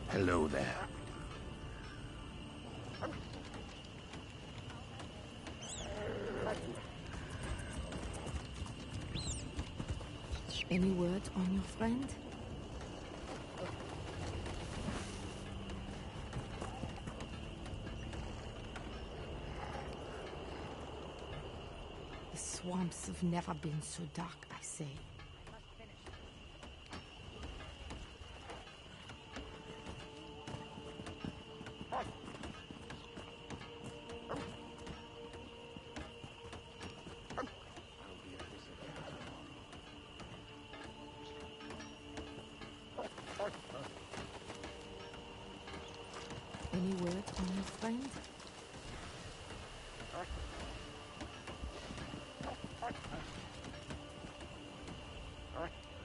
Hello there. Any word on your friend? The swamps have never been so dark, I say. Any word on your friend?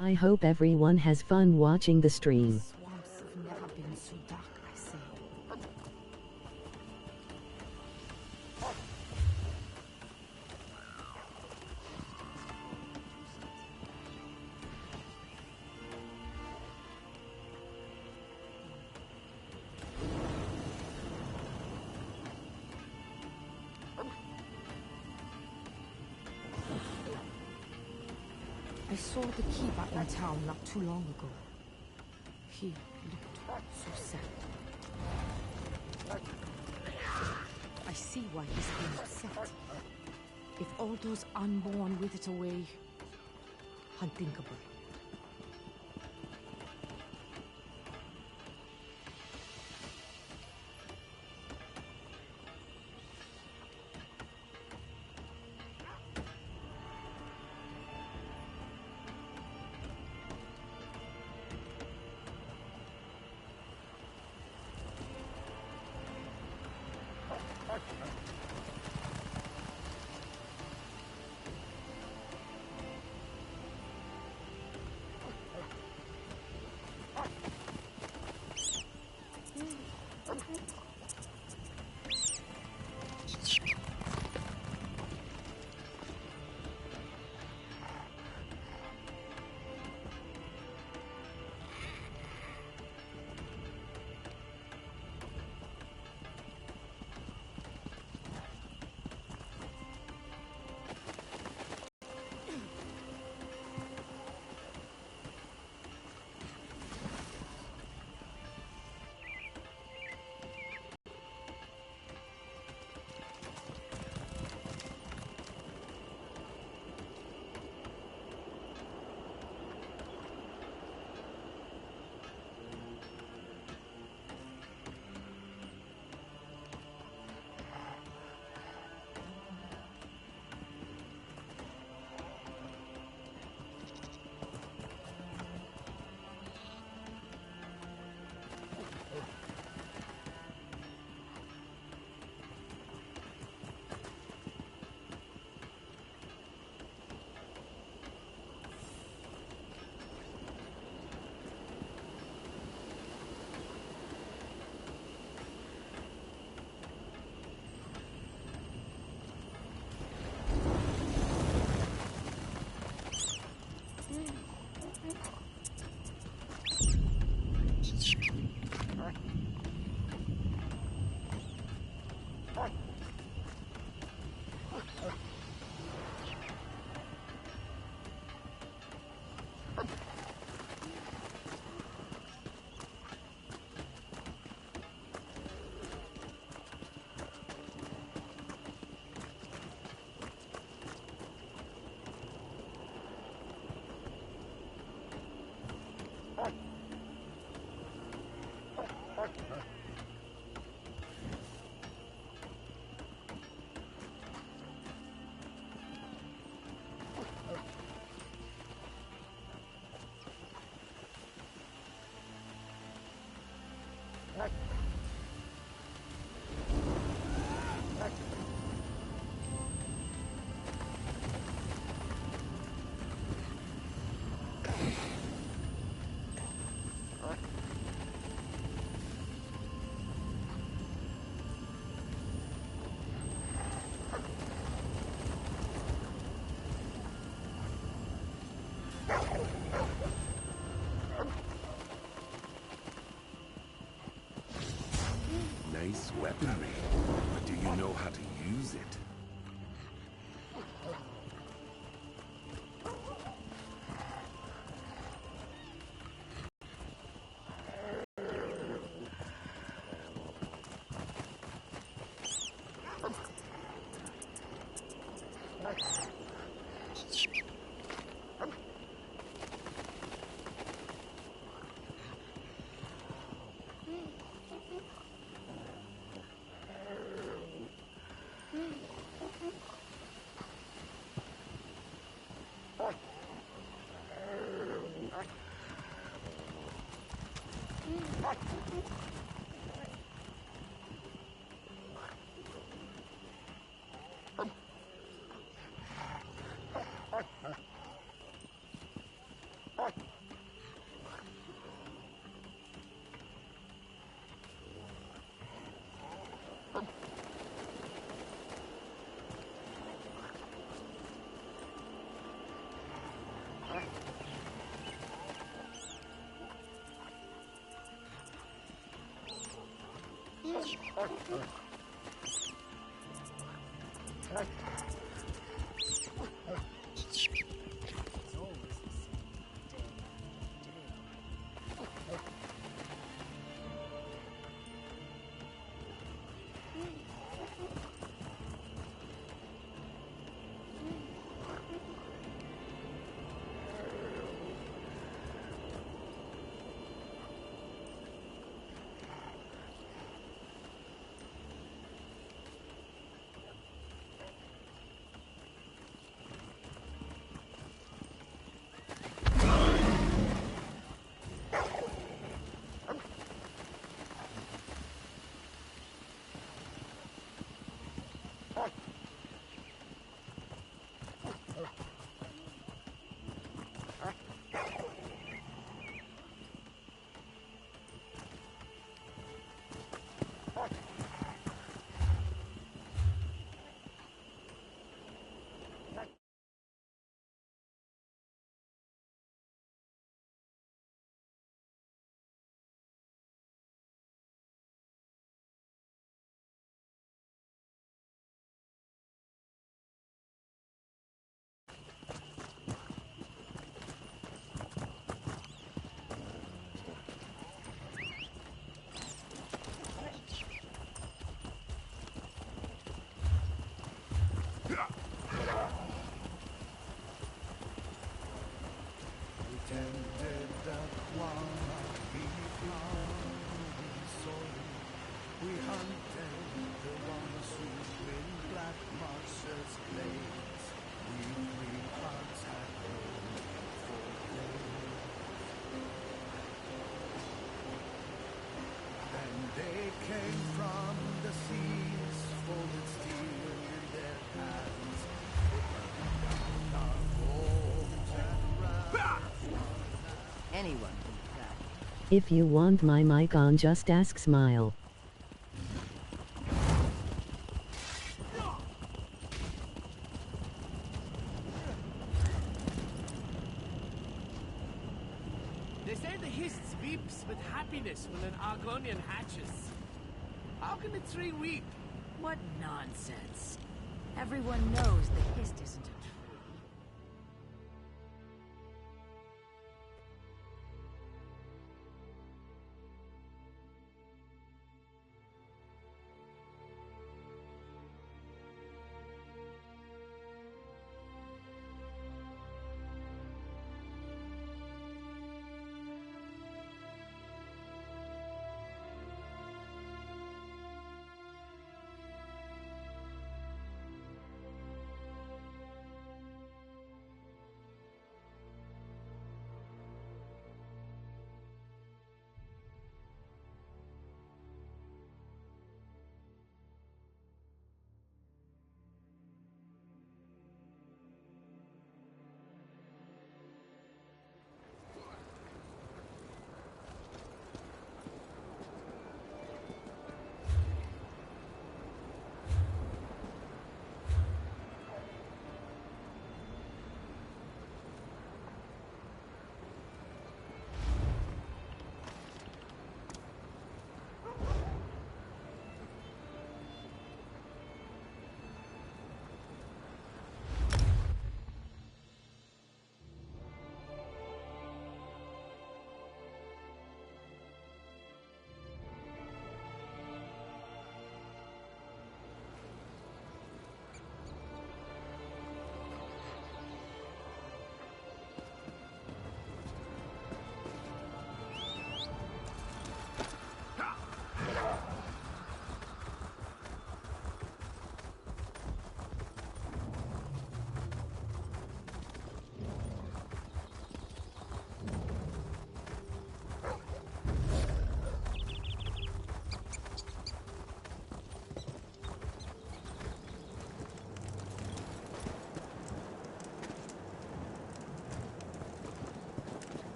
I hope everyone has fun watching the stream. Swamps have never been so dark, I say. I saw the keeper in town not too long ago. He looked so sad. I see why he's been upset. If all those unborn withered away, unthinkable. weaponry, but do you know how to use it? Anyone can crack. If you want my mic on, just ask Smile. They say the Hist weeps with happiness when an Argonian hatches. How can a tree weep? What nonsense. Everyone knows the Hist isn't a tree.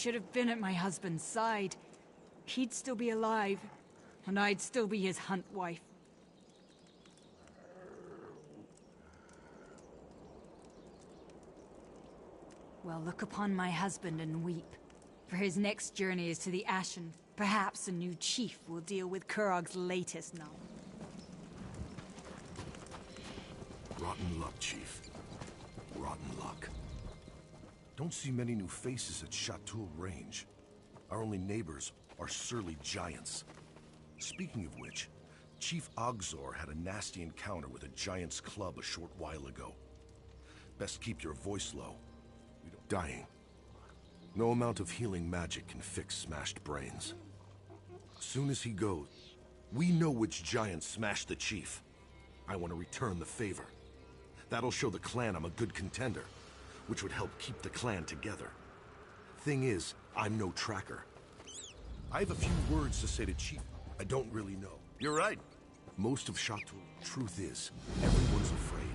should have been at my husband's side. He'd still be alive, and I'd still be his hunt wife. Well, look upon my husband and weep. For his next journey is to the Ashen. Perhaps a new chief will deal with Kurog's latest novel. Rotten luck, Chief. Rotten luck. Don't see many new faces at Chateau Range. Our only neighbors are surly giants. Speaking of which, Chief Ogzor had a nasty encounter with a giant's club a short while ago. Best keep your voice low. Dying. No amount of healing magic can fix smashed brains. Soon as he goes, we know which giant smashed the chief. I want to return the favor. That'll show the clan I'm a good contender, which would help keep the clan together. Thing is, I'm no tracker. I have a few words to say to Chief. I don't really know. You're right. Most of Chateau. Truth is, everyone's afraid.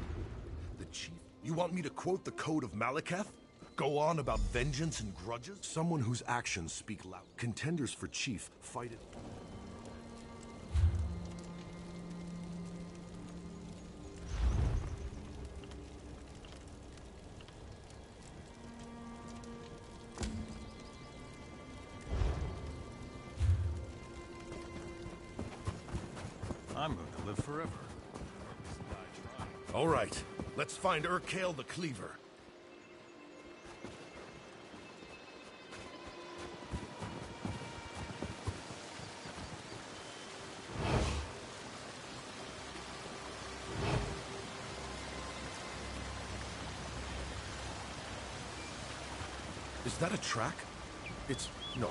The Chief. You want me to quote the Code of Malekith? Go on about vengeance and grudges? Someone whose actions speak loud. Contenders for Chief fight it. I'm going to live forever. All right, let's find Urkale the Cleaver. Is that a track? It's... no,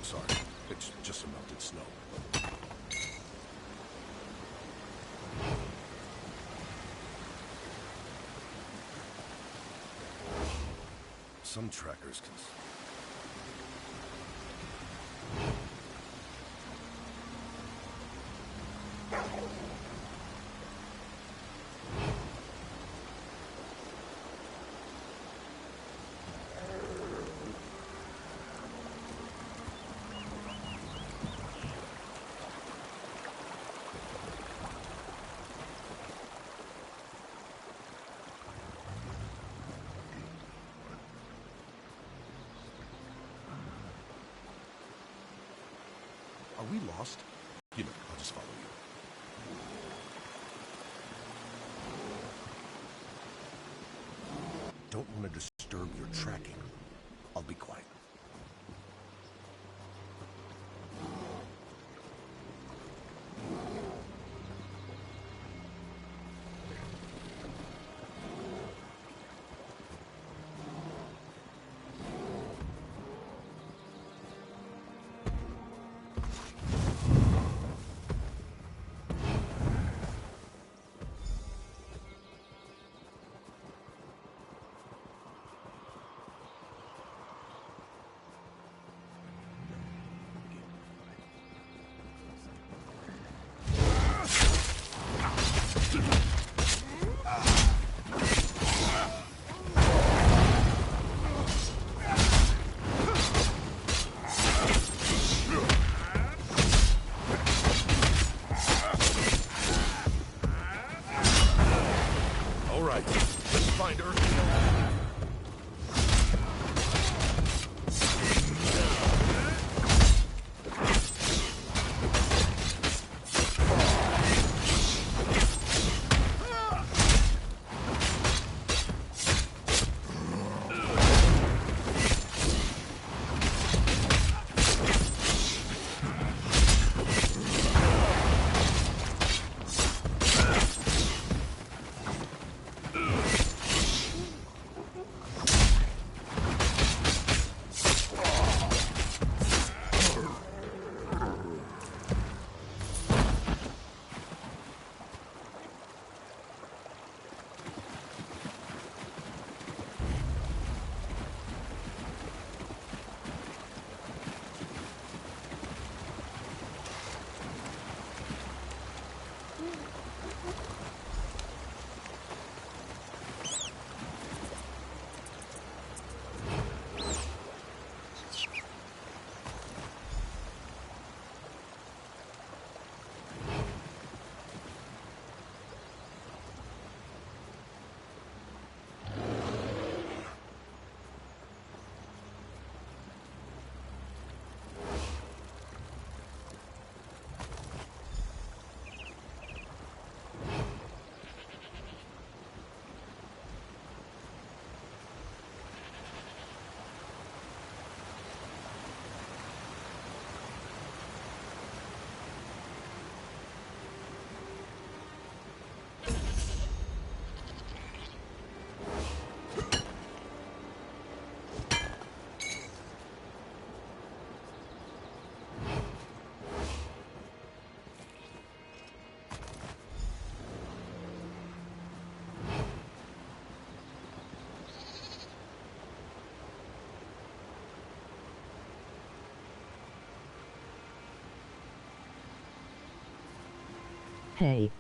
sorry. It's just some melted snow. Some trackers can... Are we lost? You know, I'll just follow you. Don't want to disturb your tracking. I'll be quiet. Hey.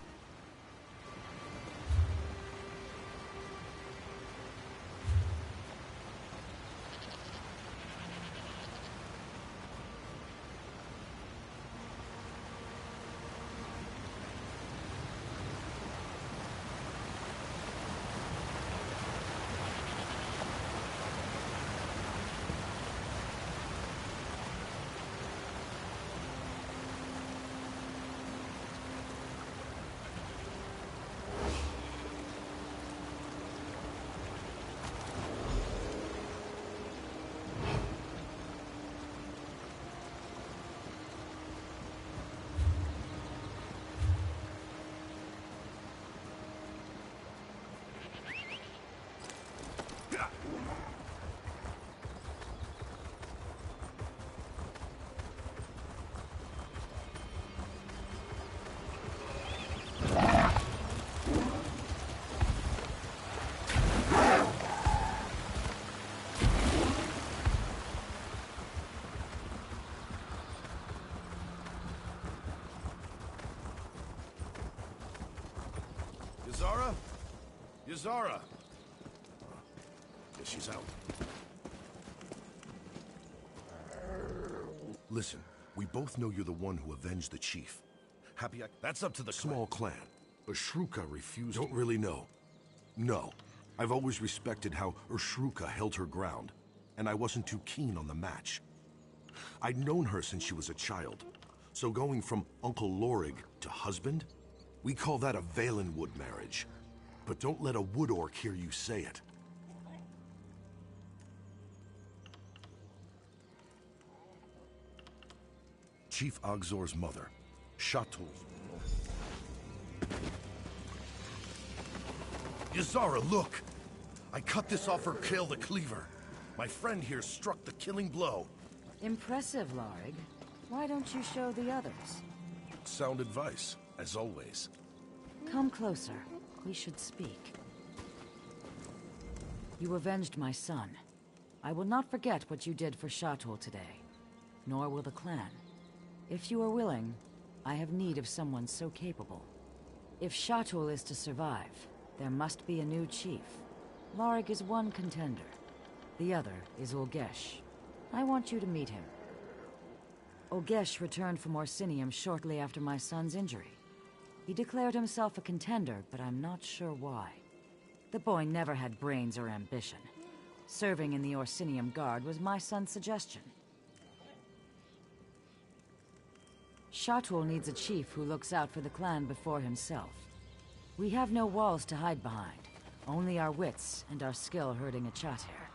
Yazara? Yazara! Guess she's out. Listen, we both know you're the one who avenged the chief. That's up to the small clan. Ashruka refused. Don't really know. No. I've always respected how Ashruka held her ground, and I wasn't too keen on the match. I'd known her since she was a child, so going from Uncle Lorig to husband, we call that a Valenwood marriage. But don't let a wood orc hear you say it. Chief Ogzor's mother, Shatul's. Yazara, look! I cut this off her Kale the Cleaver. My friend here struck the killing blow. Impressive, Lorig. Why don't you show the others? Sound advice, as always. Come closer. We should speak. You avenged my son. I will not forget what you did for Shatul today. Nor will the clan. If you are willing, I have need of someone so capable. If Shatul is to survive, there must be a new chief. Lorig is one contender. The other is Ulgesh. I want you to meet him. Ulgesh returned from Orsinium shortly after my son's injury. He declared himself a contender, but I'm not sure why. The boy never had brains or ambition. Serving in the Orsinium Guard was my son's suggestion. Shatul needs a chief who looks out for the clan before himself. We have no walls to hide behind, only our wits and our skill herding a Chatir.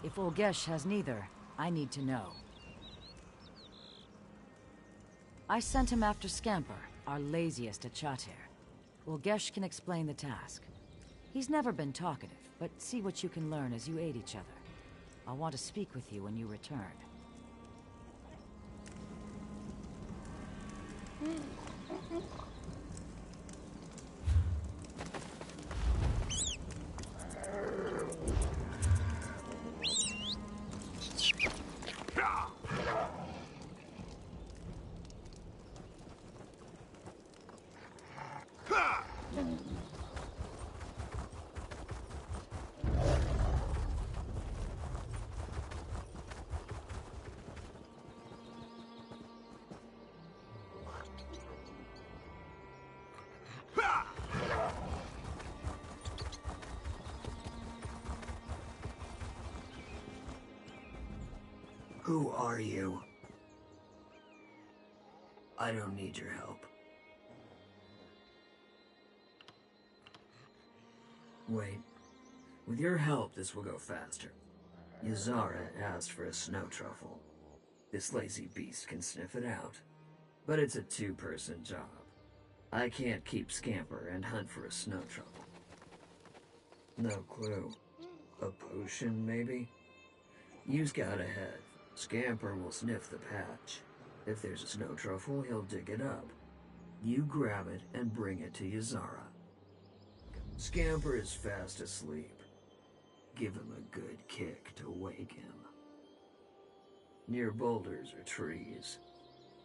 If Ulgesh has neither, I need to know. I sent him after Scamper, our laziest at Chatir. Ulgesh can explain the task. He's never been talkative, but see what you can learn as you aid each other. I'll want to speak with you when you return. Who are you? I don't need your help. Wait. With your help, this will go faster. Yazara asked for a snow truffle. This lazy beast can sniff it out. But it's a two-person job. I can't keep Scamper and hunt for a snow truffle. No clue. A potion, maybe? You scout ahead. Scamper will sniff the patch. If there's a snow truffle, he'll dig it up. You grab it and bring it to Yazara. Scamper is fast asleep. Give him a good kick to wake him. Near boulders or trees.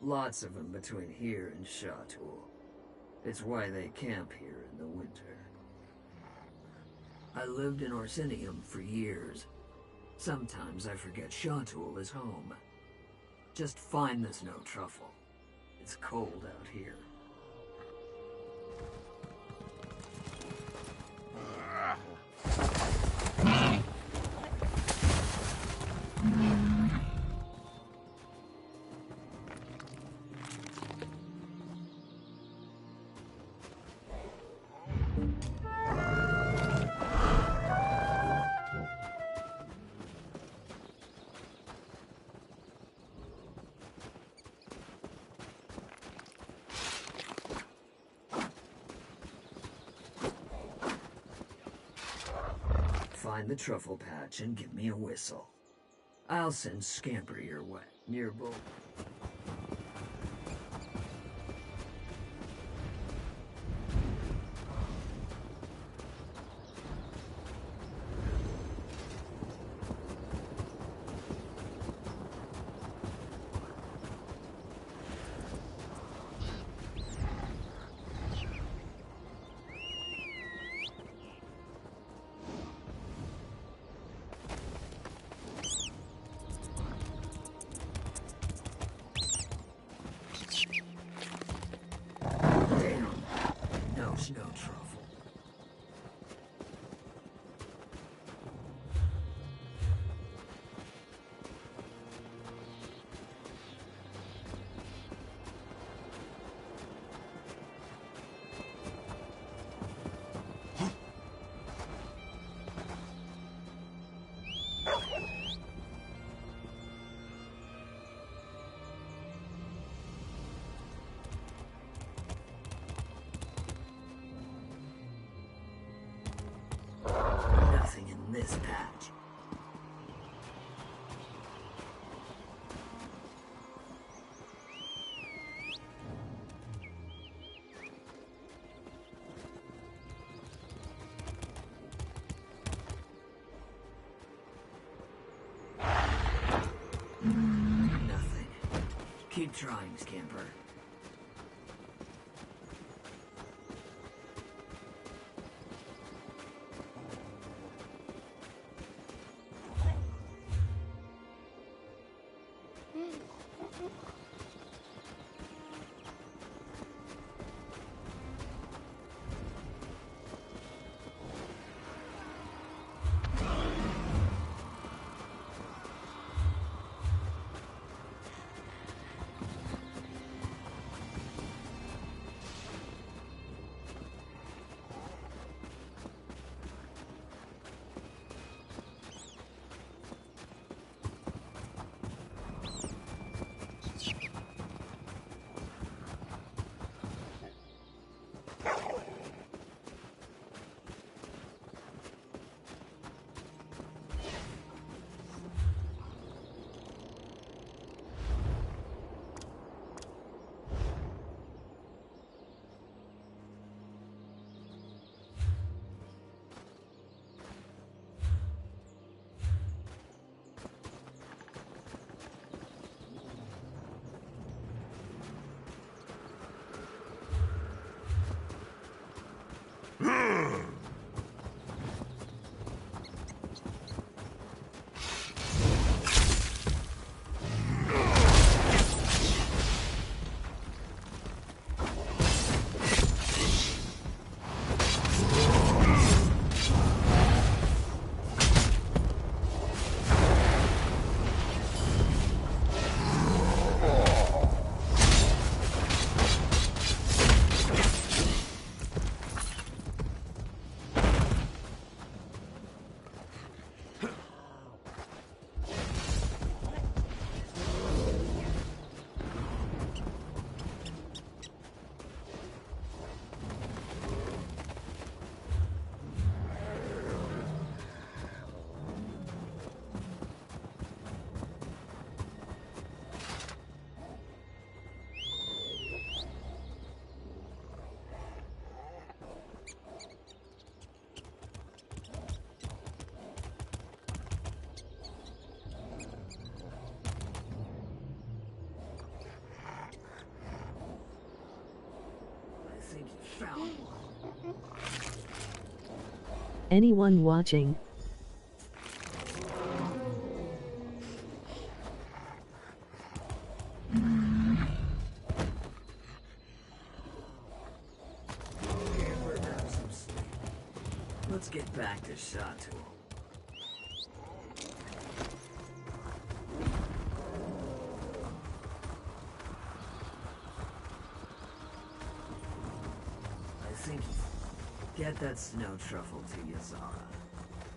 Lots of them between here and Shatul. It's why they camp here in the winter. I lived in Orsinium for years. Sometimes I forget Shawtool is home. Just find the snow truffle. It's cold out here. Find the truffle patch and give me a whistle. I'll send Scamper your way, nearby. No truffle. Nothing in this patch. Nothing. Keep trying, Scamper. think he found one. Anyone watching? Let's get back to Chateau. I think get that snow truffle to Yazara.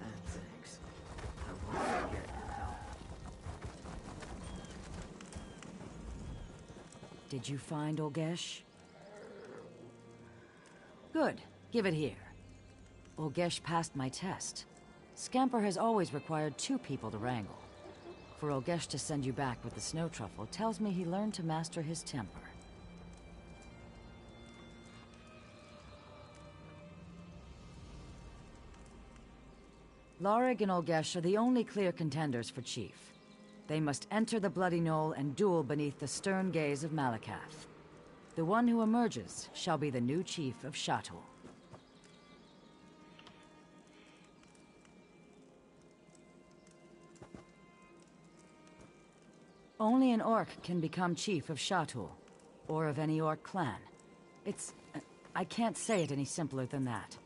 And thanks. I won't forget your help. Did you find Olgesh? Good. Give it here. Olgesh passed my test. Scamper has always required 2 people to wrangle. For Olgesh to send you back with the snow truffle tells me he learned to master his temper. Lorig and Olgesh are the only clear contenders for Chief. They must enter the Bloody Knoll and duel beneath the stern gaze of Malakath. The one who emerges shall be the new Chief of Chateau. Only an orc can become chief of Chateau, or of any orc clan. I can't say it any simpler than that.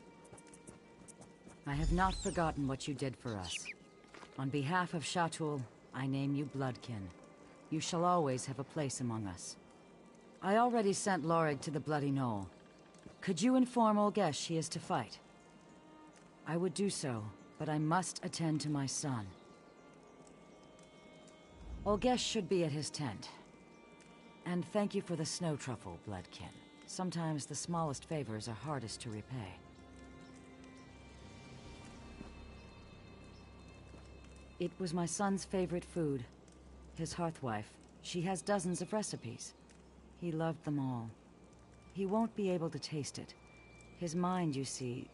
I have not forgotten what you did for us. On behalf of Chateau, I name you Bloodkin. You shall always have a place among us. I already sent Lorig to the Bloody Knoll. Could you inform Olgesh he is to fight? I would do so, but I must attend to my son. Olgesh should be at his tent. And thank you for the snow truffle, Bloodkin. Sometimes the smallest favors are hardest to repay. It was my son's favorite food. His hearthwife. She has dozens of recipes. He loved them all. He won't be able to taste it. His mind, you see,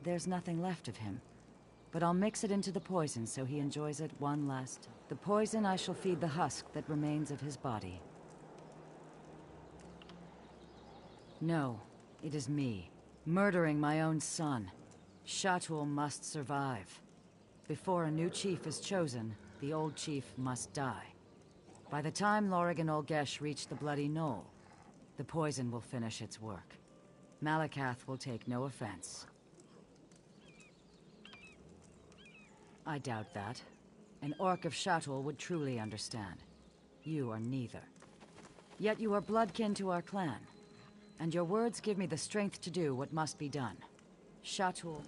there's nothing left of him. But I'll mix it into the poison so he enjoys it one last time. The poison I shall feed the husk that remains of his body. No, it is me, murdering my own son. Chateau must survive. Before a new chief is chosen, the old chief must die. By the time Lorig and Olgesh reach the Bloody Knoll, the poison will finish its work. Malakath will take no offense. I doubt that. An orc of Chateau would truly understand. You are neither. Yet you are bloodkin to our clan, and your words give me the strength to do what must be done. Chateau...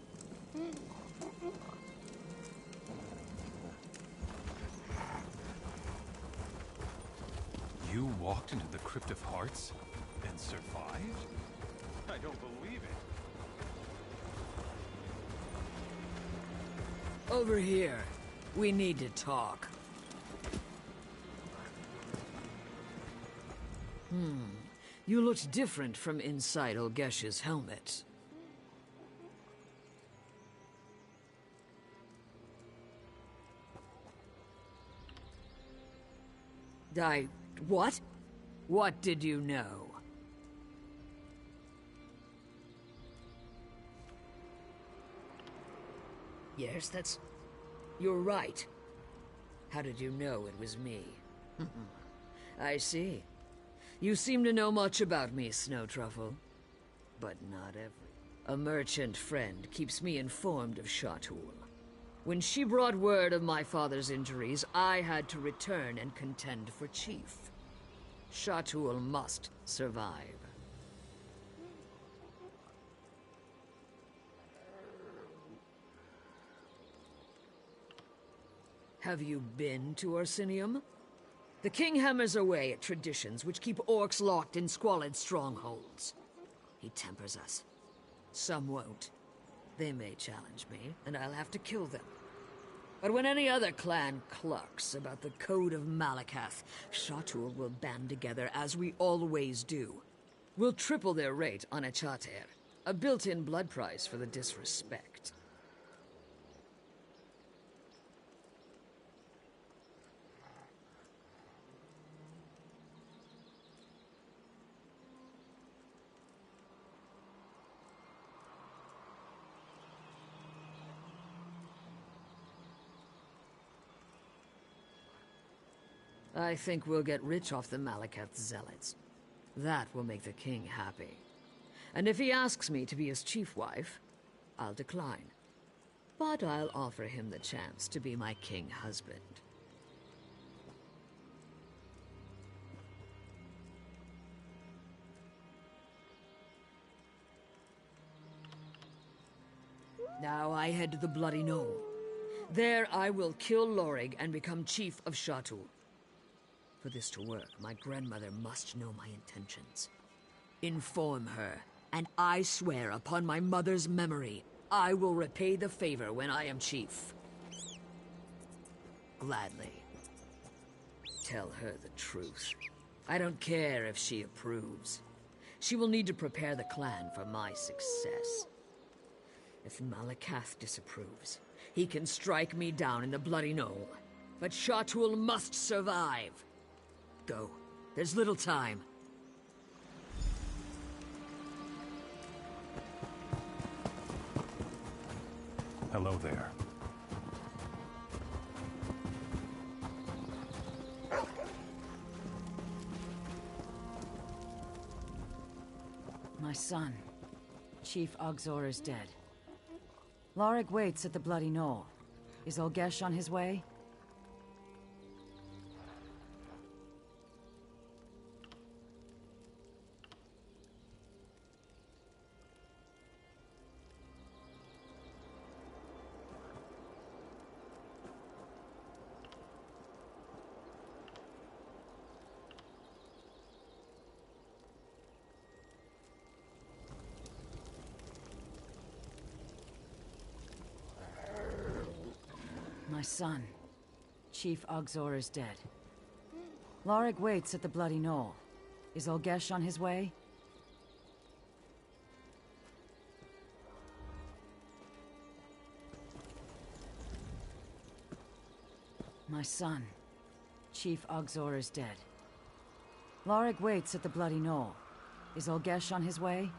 You walked into the Crypt of Hearts and survived? I don't believe it. Over here. We need to talk. You looked different from inside Olgesh's helmet. What? What did you know? Yes, you're right. How did you know it was me? I see. You seem to know much about me, Snow Truffle. But not every. A merchant friend keeps me informed of Chateau. When she brought word of my father's injuries, I had to return and contend for chief. Chateau must survive. Have you been to Orsinium? The king hammers away at traditions which keep orcs locked in squalid strongholds. He tempers us. Some won't. They may challenge me, and I'll have to kill them. But when any other clan clucks about the Code of Malakath, Chateau will band together as we always do. We'll triple their rate on a charter, a built-in blood price for the disrespect. I think we'll get rich off the Malakath zealots. That will make the king happy. And if he asks me to be his chief wife, I'll decline. But I'll offer him the chance to be my king husband. Now I head to the Bloody Knoll. There I will kill Lorig and become chief of Shatul. For this to work, my grandmother must know my intentions. Inform her, and I swear upon my mother's memory, I will repay the favor when I am chief. Gladly. Tell her the truth. I don't care if she approves. She will need to prepare the clan for my success. If Malakath disapproves, he can strike me down in the Bloody Knoll. But Shatul must survive. Go. There's little time. Hello there. My son, Chief Ogzor is dead. Lorig waits at the Bloody Knoll. Is Olgesh on his way? My son, Chief Ogzor is dead. Lorig waits at the Bloody Knoll. Is Olgesh on his way? My son, Chief Ogzor is dead. Lorig waits at the Bloody Knoll. Is Olgesh on his way?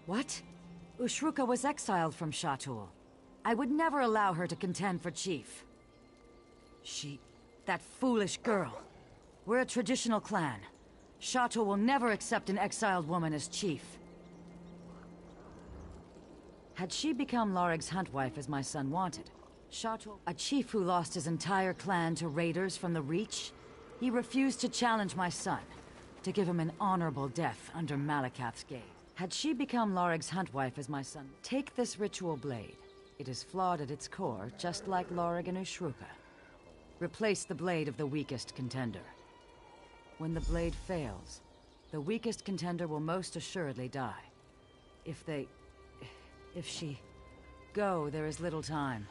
What? Ushruka was exiled from Shatul. I would never allow her to contend for chief. That foolish girl. We're a traditional clan. Shatul will never accept an exiled woman as chief. Had she become Lorig's huntwife as my son wanted, Shatul, a chief who lost his entire clan to raiders from the Reach, he refused to challenge my son, to give him an honorable death under Malakath's gaze. Had she become Lorig's huntwife as my son, take this ritual blade. It is flawed at its core, just like Lorig and Ushruka. Replace the blade of the weakest contender. When the blade fails, the weakest contender will most assuredly die. If she go, there is little time.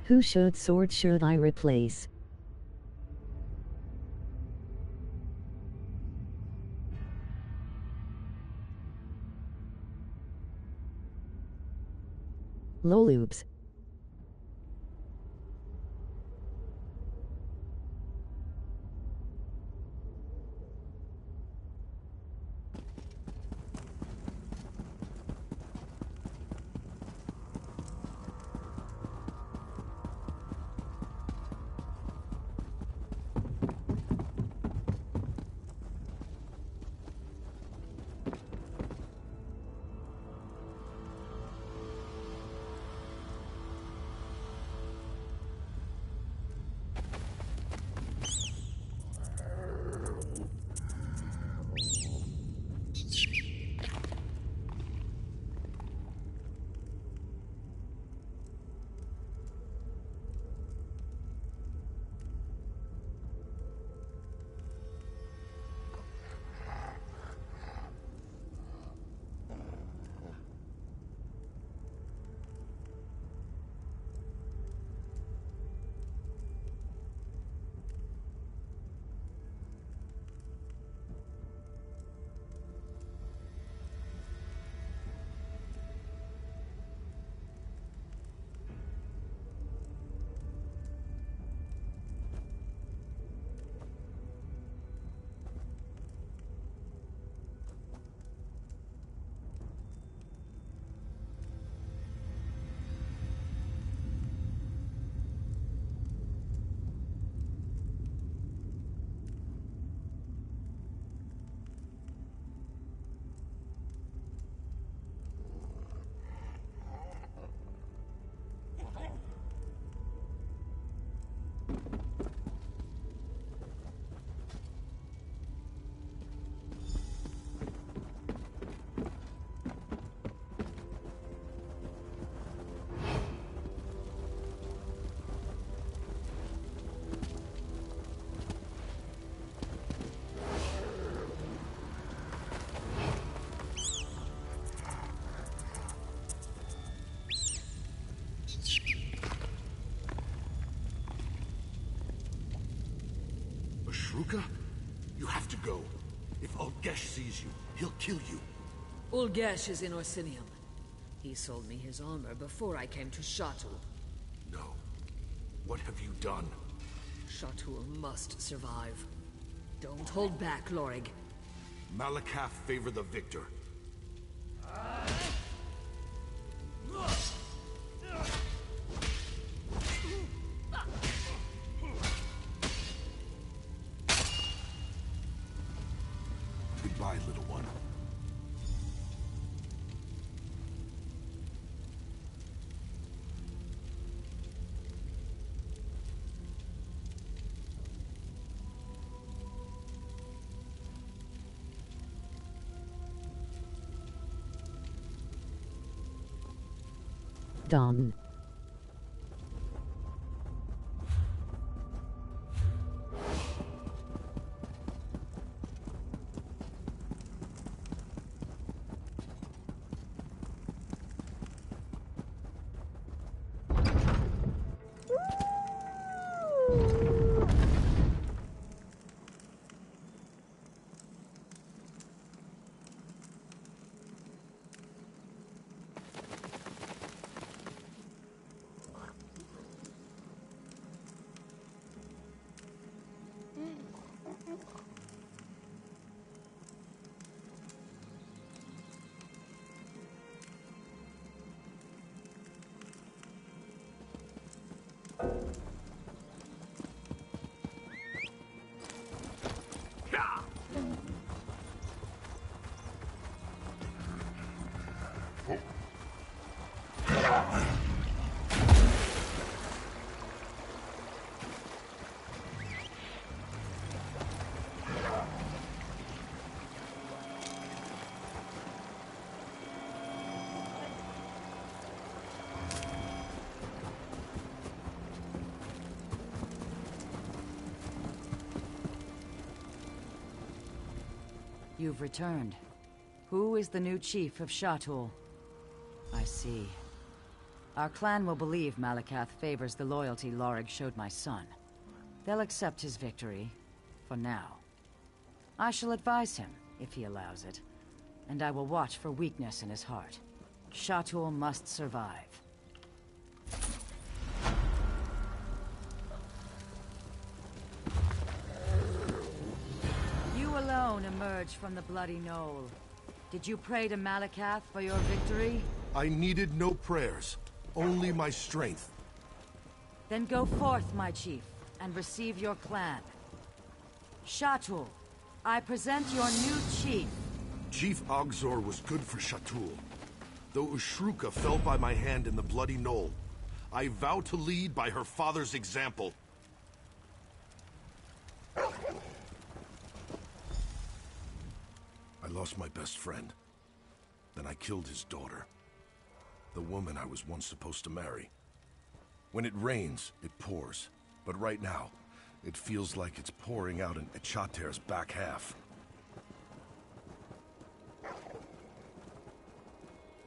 Whose sword should I replace? Lolubes. Shruka? You have to go. If Ulgesh sees you, he'll kill you. Ulgesh is in Orsinium. He sold me his armor before I came to Shatul. No. What have you done? Shatul must survive. Don't hold back, Lorig. Malakath favor the victor. Goodbye, little one. Dawn. You've returned. Who is the new chief of Shatul? I see. Our clan will believe Malakath favors the loyalty Lorig showed my son. They'll accept his victory, for now. I shall advise him, if he allows it, and I will watch for weakness in his heart. Shatul must survive. You alone emerged from the bloody knoll. Did you pray to Malakath for your victory? I needed no prayers, only my strength. Then go forth, my chief, and receive your clan. Shatul, I present your new chief. Chief Ogzor was good for Shatul. Though Ushruka fell by my hand in the bloody knoll, I vow to lead by her father's example. I lost my best friend. Then I killed his daughter. The woman I was once supposed to marry. When it rains, it pours. But right now, it feels like it's pouring out in Echater's back half.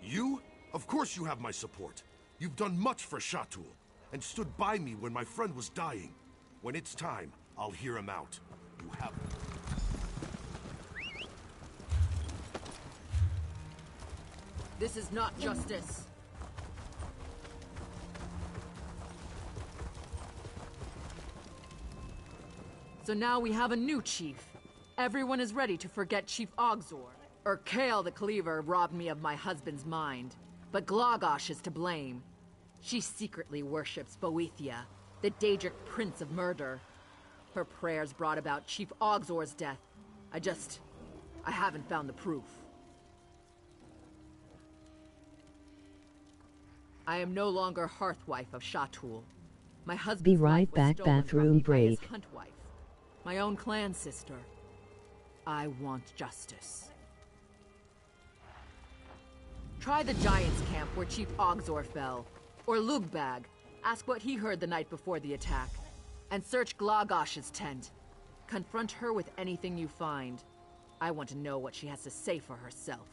You? Of course you have my support. You've done much for Shatul, and stood by me when my friend was dying. When it's time, I'll hear him out. You have... This is not justice. So now we have a new chief. Everyone is ready to forget Chief Ogzor. Kale the Cleaver robbed me of my husband's mind. But Glagosh is to blame. She secretly worships Boethia, the Daedric Prince of Murder. Her prayers brought about Chief Ogzor's death. I haven't found the proof. I am no longer Hearthwife of Shatul. My husband's Be right life was back, stolen bathroom from me by his break. huntwife, my own clan sister. I want justice. Try the Giants' camp where Chief Ogzor fell. Or Lugbag. Ask what he heard the night before the attack. And search Glagosh's tent. Confront her with anything you find. I want to know what she has to say for herself.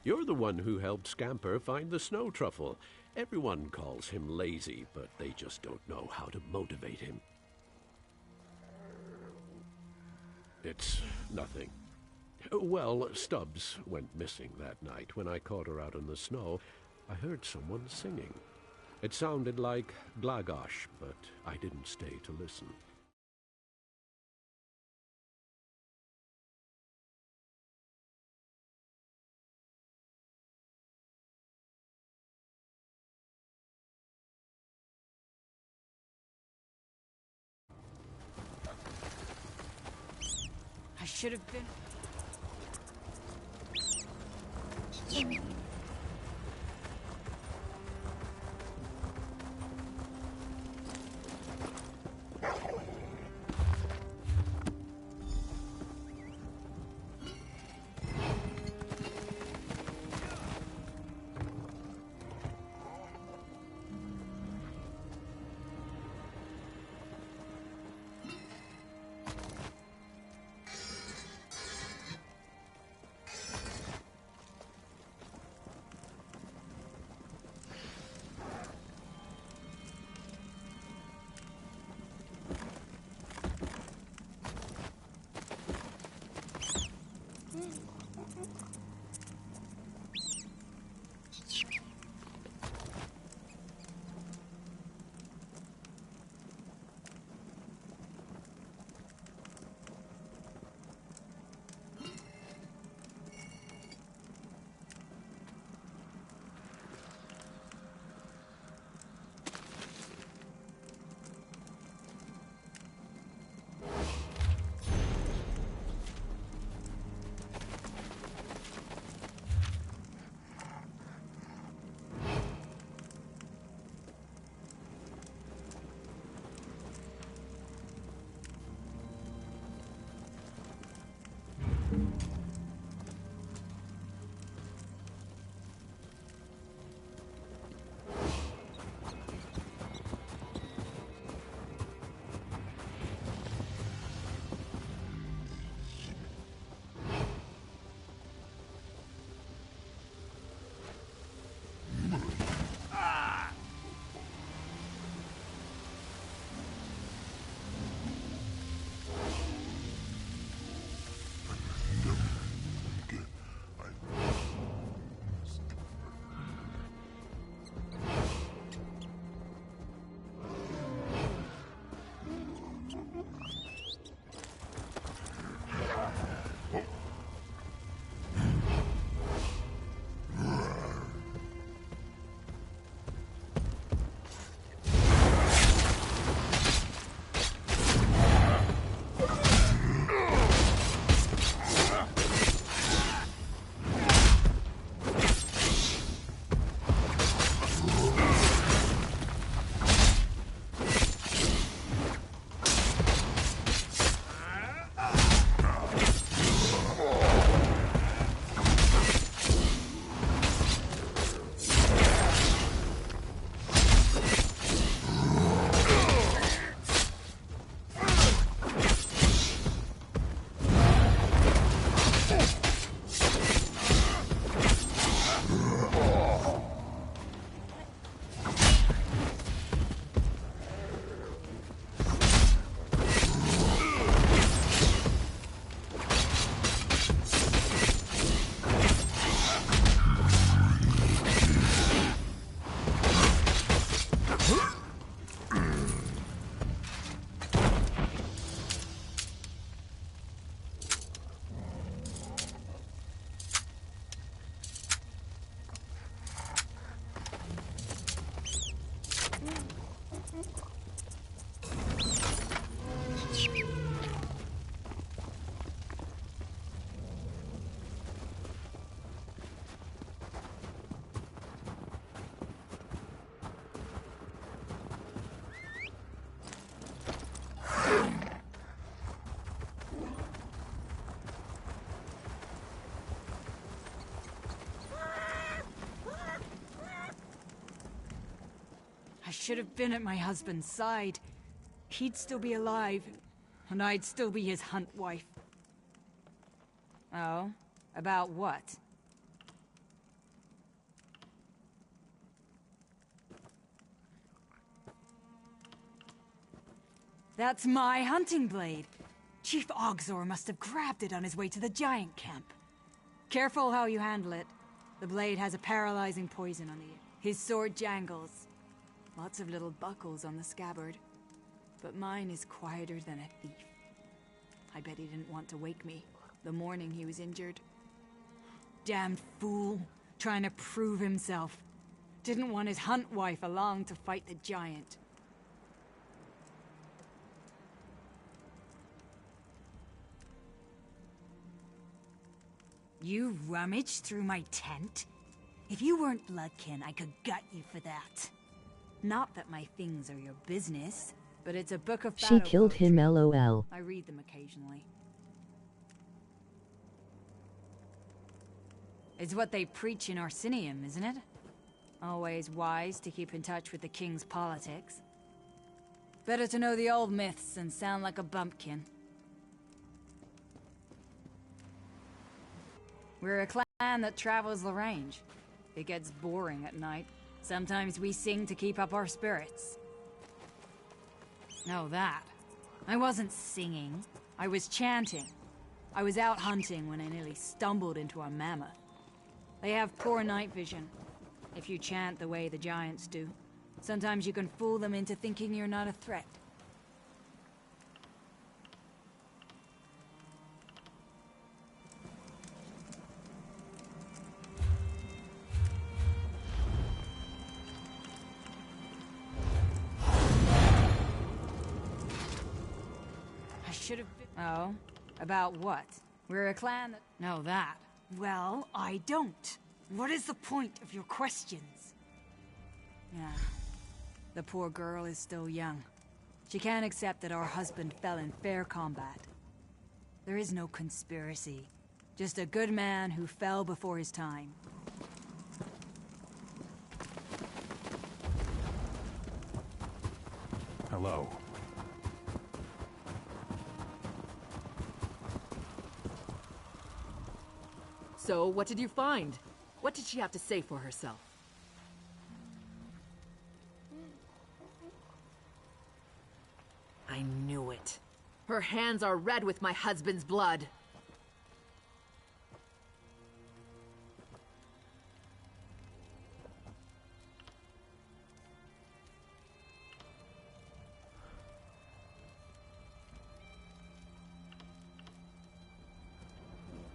You're the one who helped Scamper find the snow truffle. Everyone calls him lazy, but they just don't know how to motivate him. It's nothing. Well, Stubbs went missing that night. When I caught her out in the snow, I heard someone singing. It sounded like Glagosh, but I didn't stay to listen. I should have been... I should have been at my husband's side. He'd still be alive, and I'd still be his hunt wife. Oh? About what? That's my hunting blade. Chief Ogzor must have grabbed it on his way to the giant camp. Careful how you handle it. The blade has a paralyzing poison on the end. His sword jangles. Lots of little buckles on the scabbard. But mine is quieter than a thief. I bet he didn't want to wake me the morning he was injured. Damned fool, trying to prove himself. Didn't want his hunt wife along to fight the giant. You rummaged through my tent? If you weren't bloodkin, I could gut you for that. Not that my things are your business, but it's a book of battle She killed poetry. him, lol. I read them occasionally. It's what they preach in Orsinium, isn't it? Always wise to keep in touch with the king's politics. Better to know the old myths than sound like a bumpkin. We're a clan that travels the range. It gets boring at night. Sometimes we sing to keep up our spirits. No, that. I wasn't singing. I was chanting. I was out hunting when I nearly stumbled into a mammoth. They have poor night vision. If you chant the way the giants do, sometimes you can fool them into thinking you're not a threat. I should have been... Oh? About what? We're a clan that... No, that. Well, I don't. What is the point of your questions? Yeah. The poor girl is still young. She can't accept that our husband fell in fair combat. There is no conspiracy. Just a good man who fell before his time. Hello. So, what did you find? What did she have to say for herself? I knew it. Her hands are red with my husband's blood.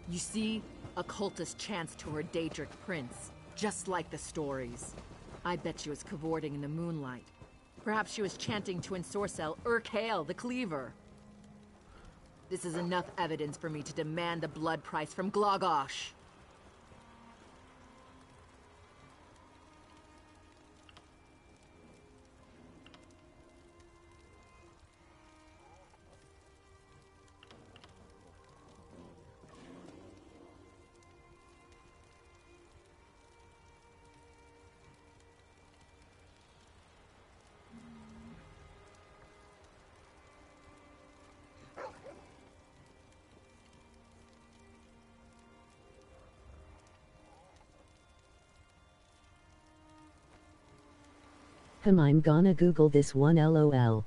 You see, a cultist chants to her Daedric prince, just like the stories. I bet she was cavorting in the moonlight. Perhaps she was chanting to ensorcel Urkale the Cleaver. This is enough evidence for me to demand the blood price from Glogosh. I'm gonna Google this one, lol.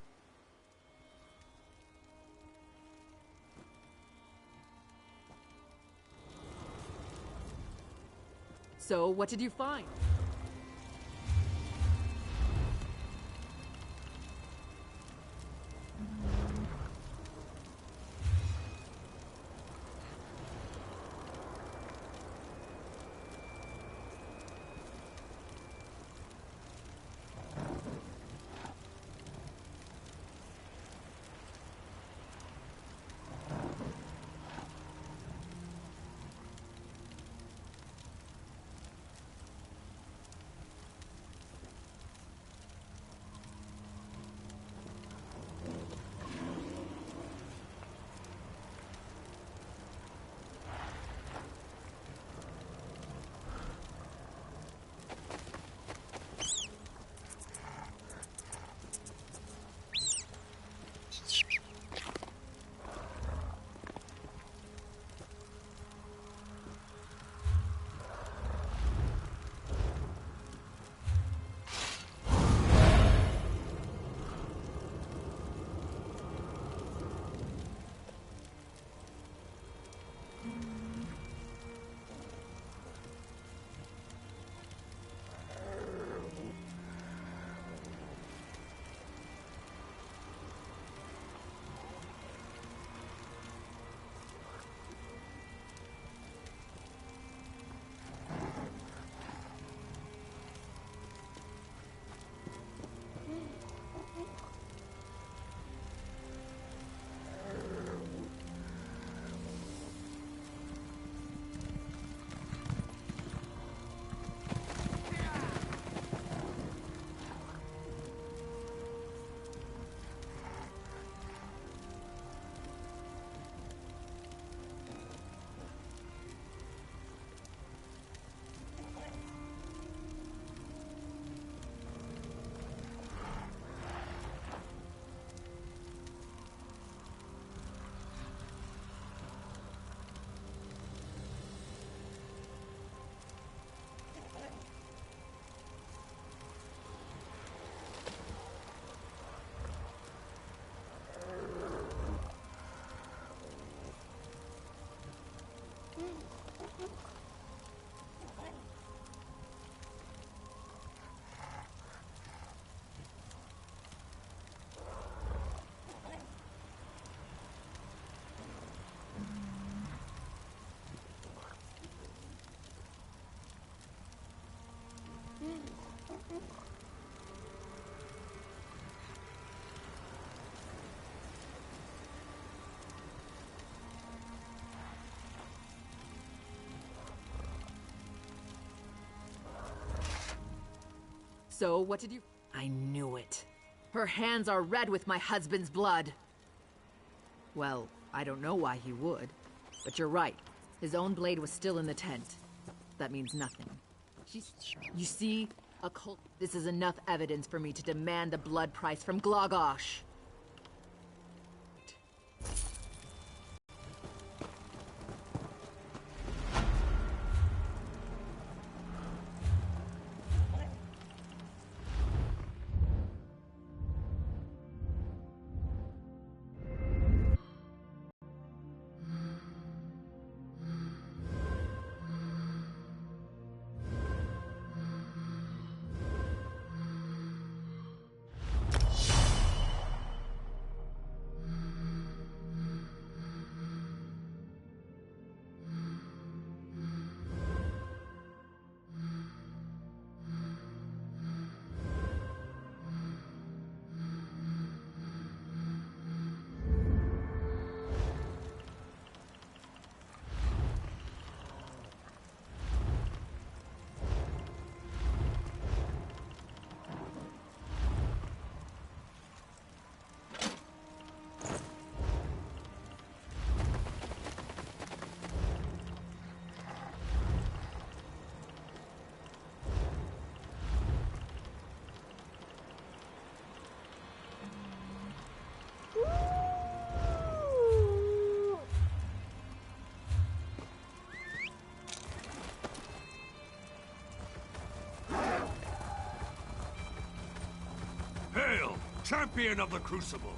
So, what did you find? So, what did you... I knew it. Her hands are red with my husband's blood. Well, I don't know why he would. But you're right. His own blade was still in the tent. That means nothing. You see? A cult... This is enough evidence for me to demand the blood price from Glogosh. Hail, champion of the Crucible!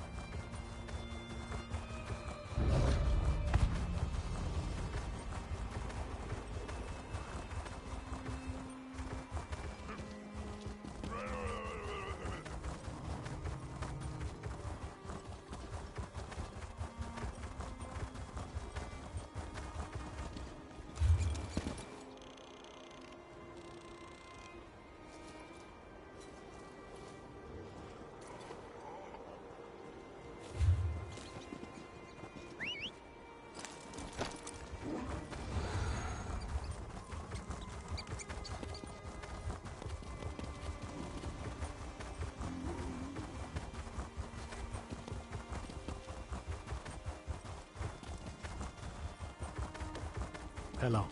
Hello.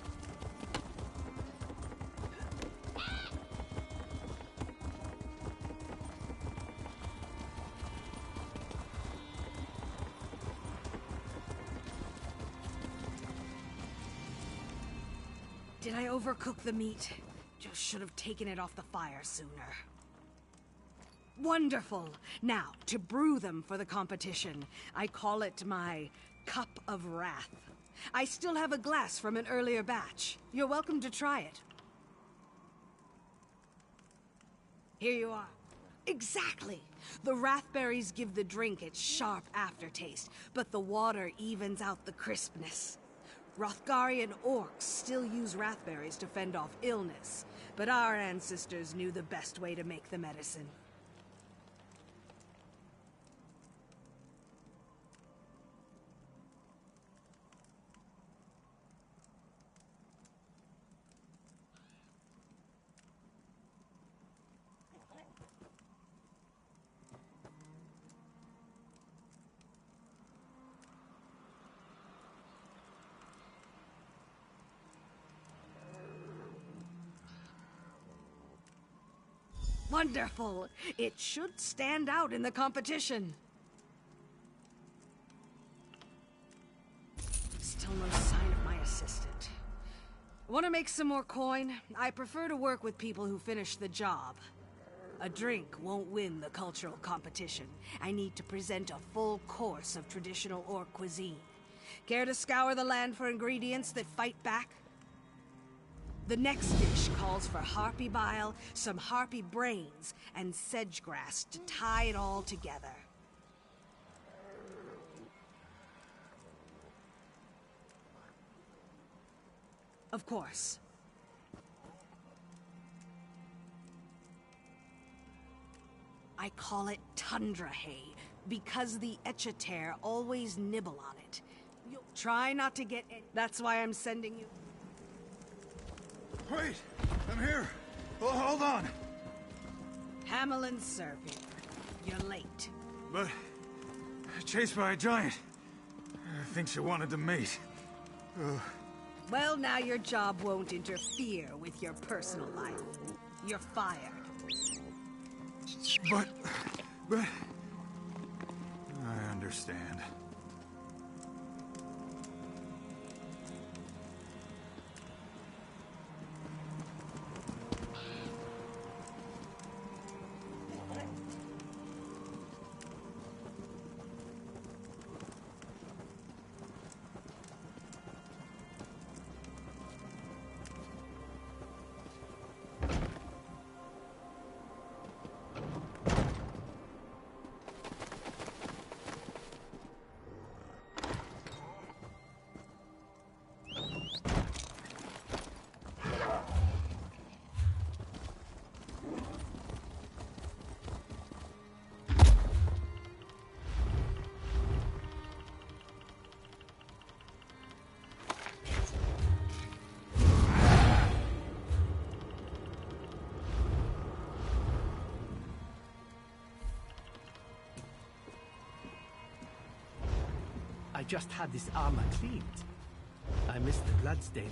Did I overcook the meat? Just should have taken it off the fire sooner. Wonderful! Now, to brew them for the competition, I call it my Cup of Wrath. I still have a glass from an earlier batch. You're welcome to try it. Here you are. Exactly! The rathberries give the drink its sharp aftertaste, but the water evens out the crispness. Rothgarian orcs still use rathberries to fend off illness, but our ancestors knew the best way to make the medicine. Wonderful! It should stand out in the competition. Still no sign of my assistant. Want to make some more coin? I prefer to work with people who finish the job. A drink won't win the cultural competition. I need to present a full course of traditional orc cuisine. Care to scour the land for ingredients that fight back? The next dish calls for harpy bile, some harpy brains, and sedge grass to tie it all together. Of course. I call it tundra hay, because the Echater always nibble on it. You'll try not to get it. That's why I'm sending you... Wait! I'm here! Oh, hold on! Hamelin Serpier. You're late. But... chased by a giant. Thinks you wanted to mate. Well, now your job won't interfere with your personal life. You're fired. But... I understand. I just had this armor cleaned. I missed the bloodstains.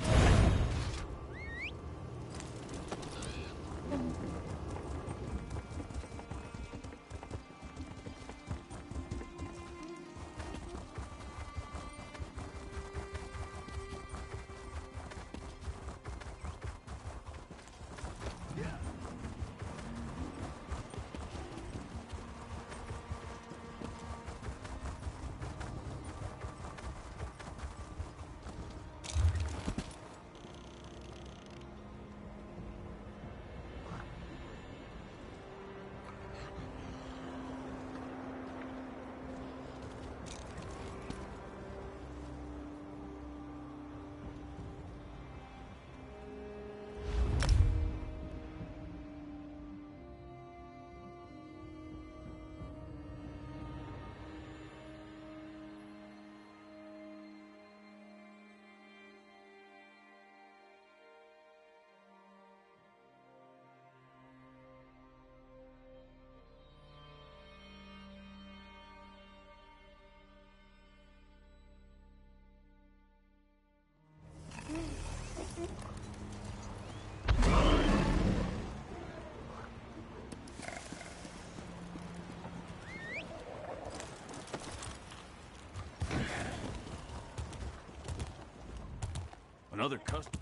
Another customer.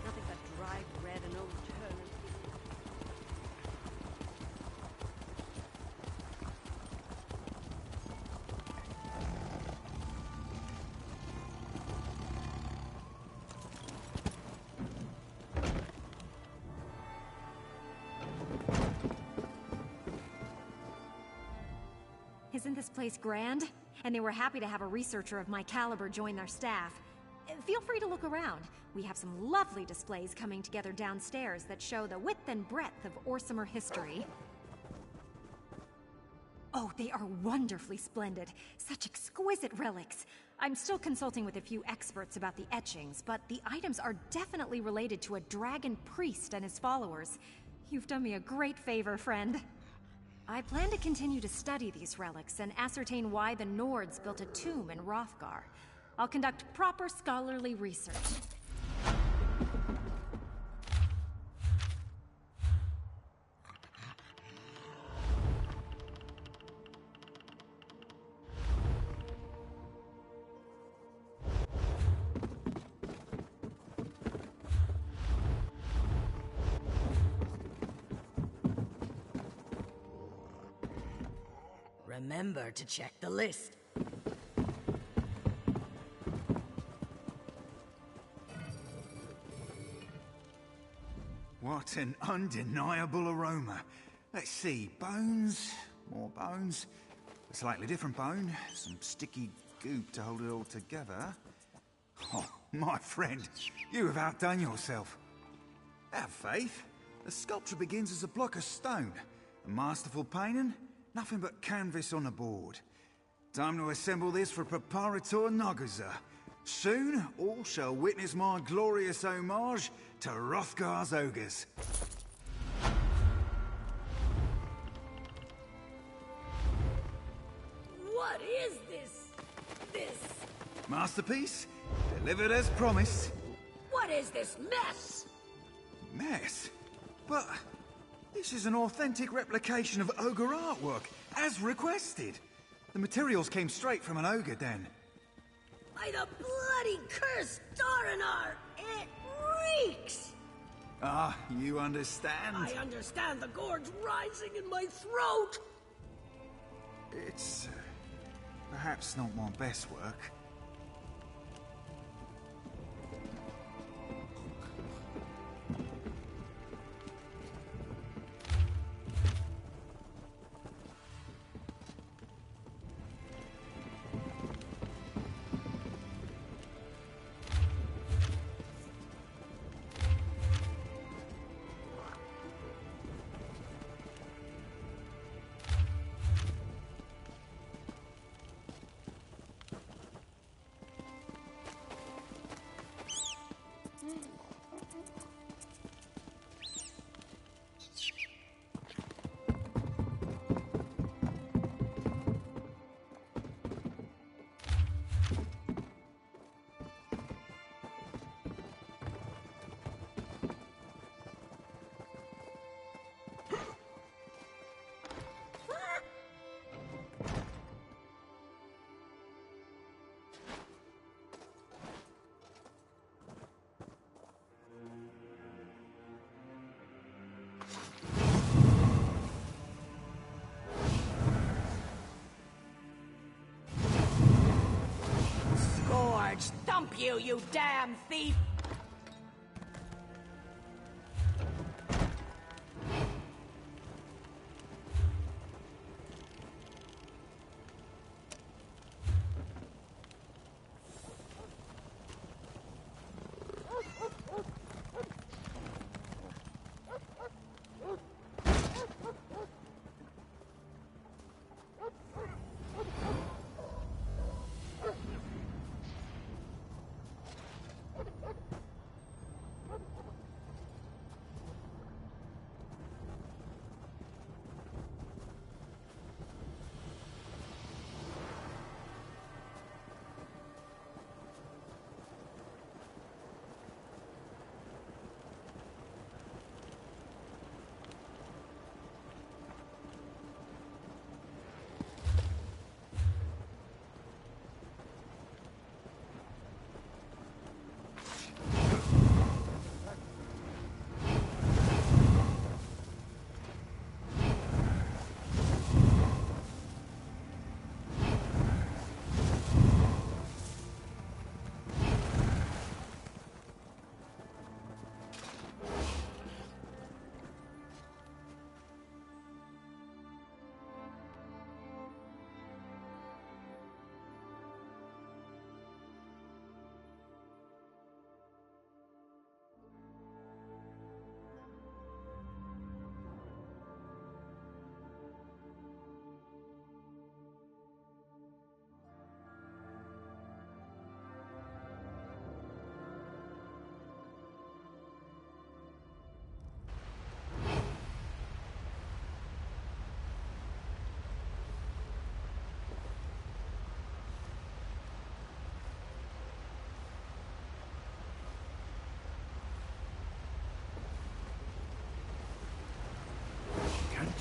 Nothing but dry bread and old turnip. Isn't this place grand? And they were happy to have a researcher of my caliber join their staff. Feel free to look around. We have some lovely displays coming together downstairs that show the width and breadth of Orsimer history. Oh, they are wonderfully splendid. Such exquisite relics. I'm still consulting with a few experts about the etchings, but the items are definitely related to a dragon priest and his followers. You've done me a great favor, friend. I plan to continue to study these relics and ascertain why the Nords built a tomb in Hrothgar. I'll conduct proper scholarly research. Remember to check the list. What an undeniable aroma. Let's see, bones, more bones, a slightly different bone, some sticky goop to hold it all together. Oh, my friend, you have outdone yourself. Have faith. The sculpture begins as a block of stone. A masterful painting, nothing but canvas on a board. Time to assemble this for Preparator Nagaza. Soon, all shall witness my glorious homage to Hrothgar's ogres. What is this? Masterpiece, delivered as promised. What is this mess? Mess? But this is an authentic replication of ogre artwork, as requested. The materials came straight from an ogre den. By the bloody cursed Dorinar! It reeks! Ah, you understand? I understand the gorge rising in my throat! It's perhaps not my best work. Stump you, you damn thief!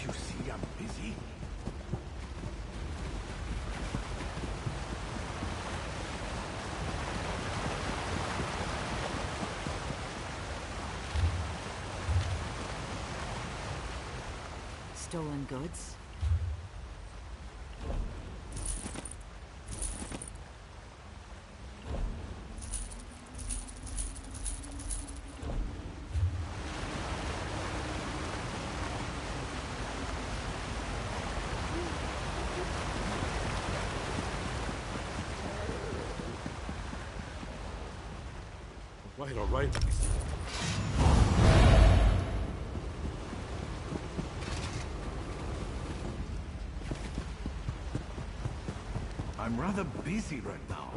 You see I'm busy? Stolen goods? Right, all right. I'm rather busy right now.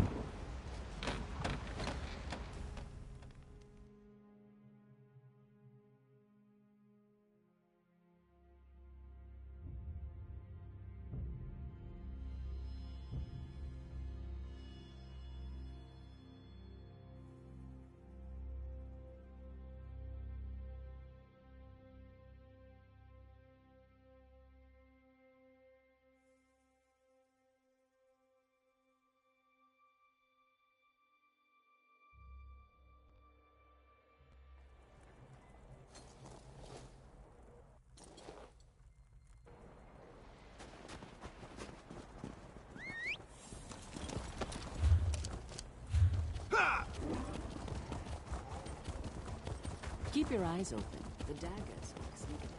Keep your eyes open. The daggers like sneak attacks.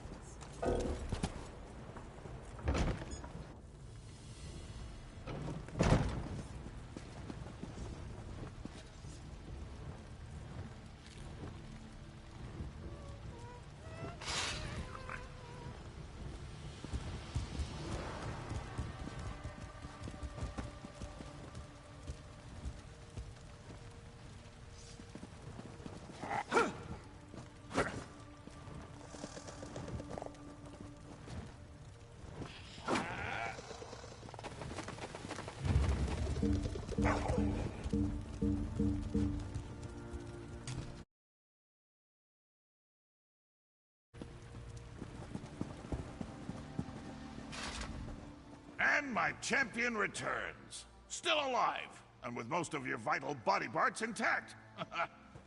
And my champion returns. Still alive, and with most of your vital body parts intact.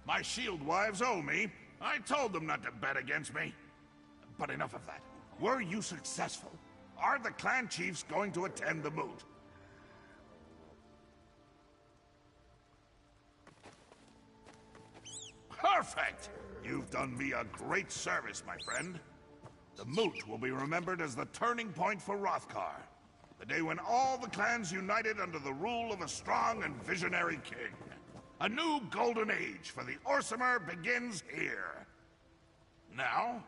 My shield wives owe me. I told them not to bet against me. But enough of that. Were you successful? Are the clan chiefs going to attend the moot? Perfect! You've done me a great service, my friend. The moot will be remembered as the turning point for Hrothgar. The day when all the clans united under the rule of a strong and visionary king. A new golden age for the Orsimer begins here. Now,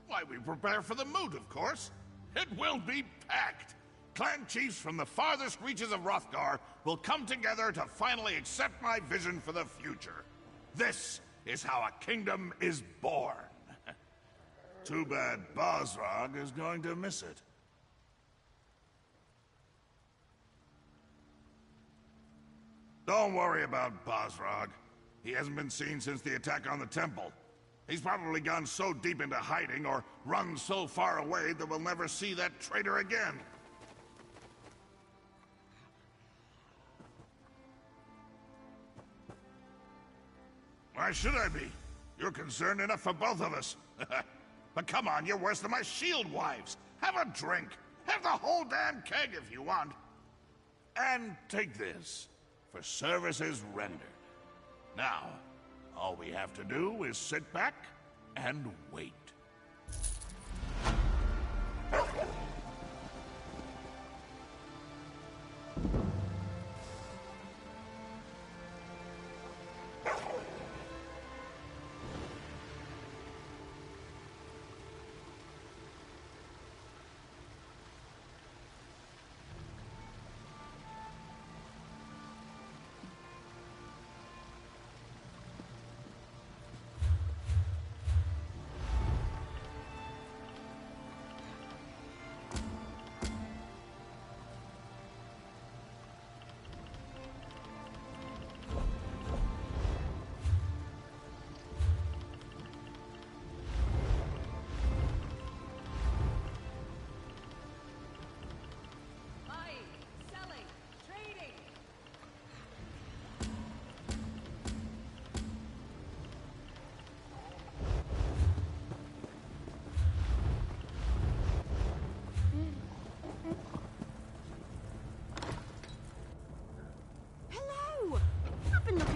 why, we prepare for the moot, of course. It will be packed. Clan chiefs from the farthest reaches of Hrothgar will come together to finally accept my vision for the future. This is how a kingdom is born. Too bad Bosrog is going to miss it. Don't worry about Bosrog. He hasn't been seen since the attack on the temple. He's probably gone so deep into hiding or run so far away that we'll never see that traitor again. Why should I be? You're concerned enough for both of us. But come on, you're worse than my shield wives. Have a drink. Have the whole damn keg if you want. And take this for services rendered. Now, all we have to do is sit back and wait.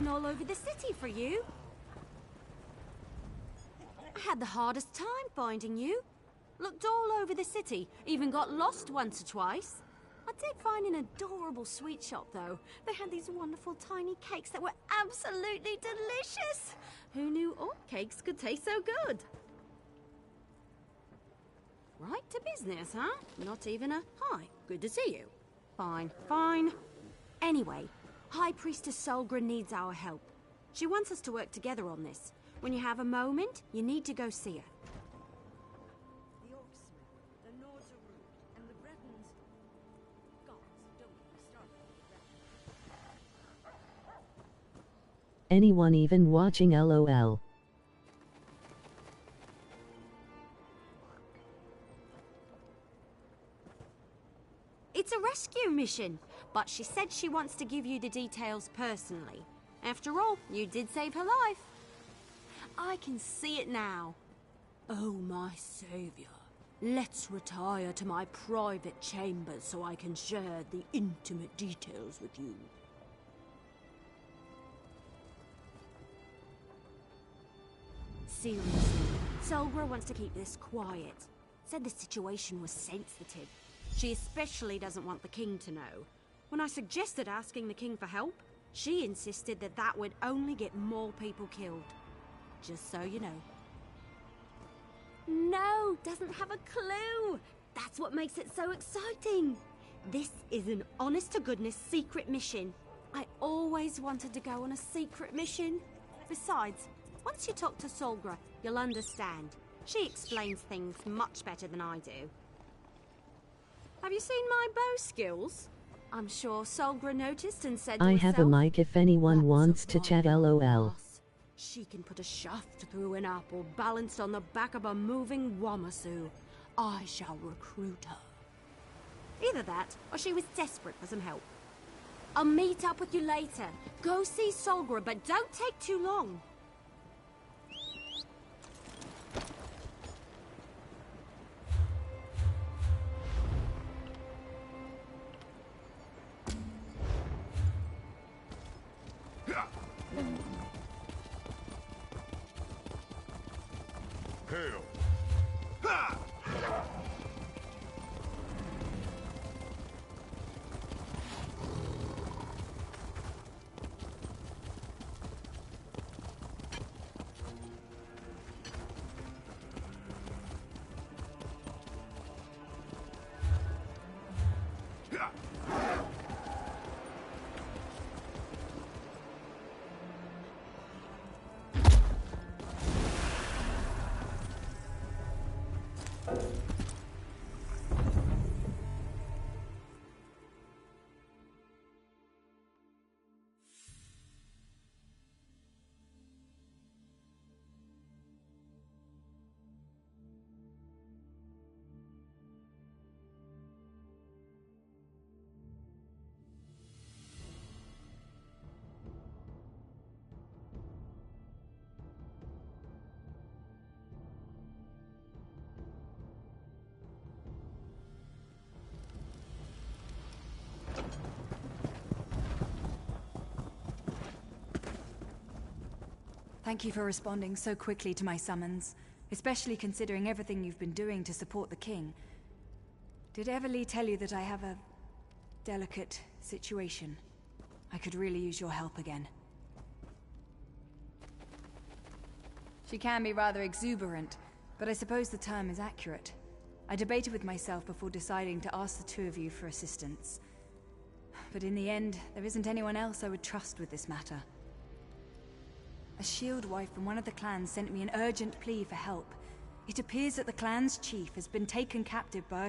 All over the city for you. I had the hardest time finding you. Looked all over the city, even got lost once or twice. I'd did find an adorable sweet shop, though. They had these wonderful tiny cakes that were absolutely delicious. Who knew all cakes could taste so good? Right to business, huh? Not even a hi, good to see you. Fine, fine. Anyway, High Priestess Solgra needs our help. She wants us to work together on this. When you have a moment, you need to go see her. The Orcs smell, the Nords are rude, and the Bretons... Gods, don't get me started on the Bretons. Anyone even watching LOL? It's a rescue mission, but she said she wants to give you the details personally. After all, you did save her life. I can see it now. Oh, my savior. Let's retire to my private chambers so I can share the intimate details with you. Seriously, Solgra wants to keep this quiet. Said the situation was sensitive. She especially doesn't want the king to know. When I suggested asking the king for help, she insisted that that would only get more people killed. Just so you know. No, doesn't have a clue. That's what makes it so exciting. This is an honest-to-goodness secret mission. I always wanted to go on a secret mission. Besides, once you talk to Solgra, you'll understand. She explains things much better than I do. Have you seen my bow skills? I'm sure Solgra noticed and said to I herself, have a mic if anyone wants to chat LOL. she can put a shaft through an apple balanced on the back of a moving Wamasu. I shall recruit her. Either that, or she was desperate for some help. I'll meet up with you later. Go see Solgra, but don't take too long. Hail! Thank you for responding so quickly to my summons, especially considering everything you've been doing to support the king. Did Everly tell you that I have a delicate situation? I could really use your help again. She can be rather exuberant, but I suppose the term is accurate. I debated with myself before deciding to ask the two of you for assistance. But in the end, there isn't anyone else I would trust with this matter. A shield wife from one of the clans sent me an urgent plea for help. It appears that the clan's chief has been taken captive by a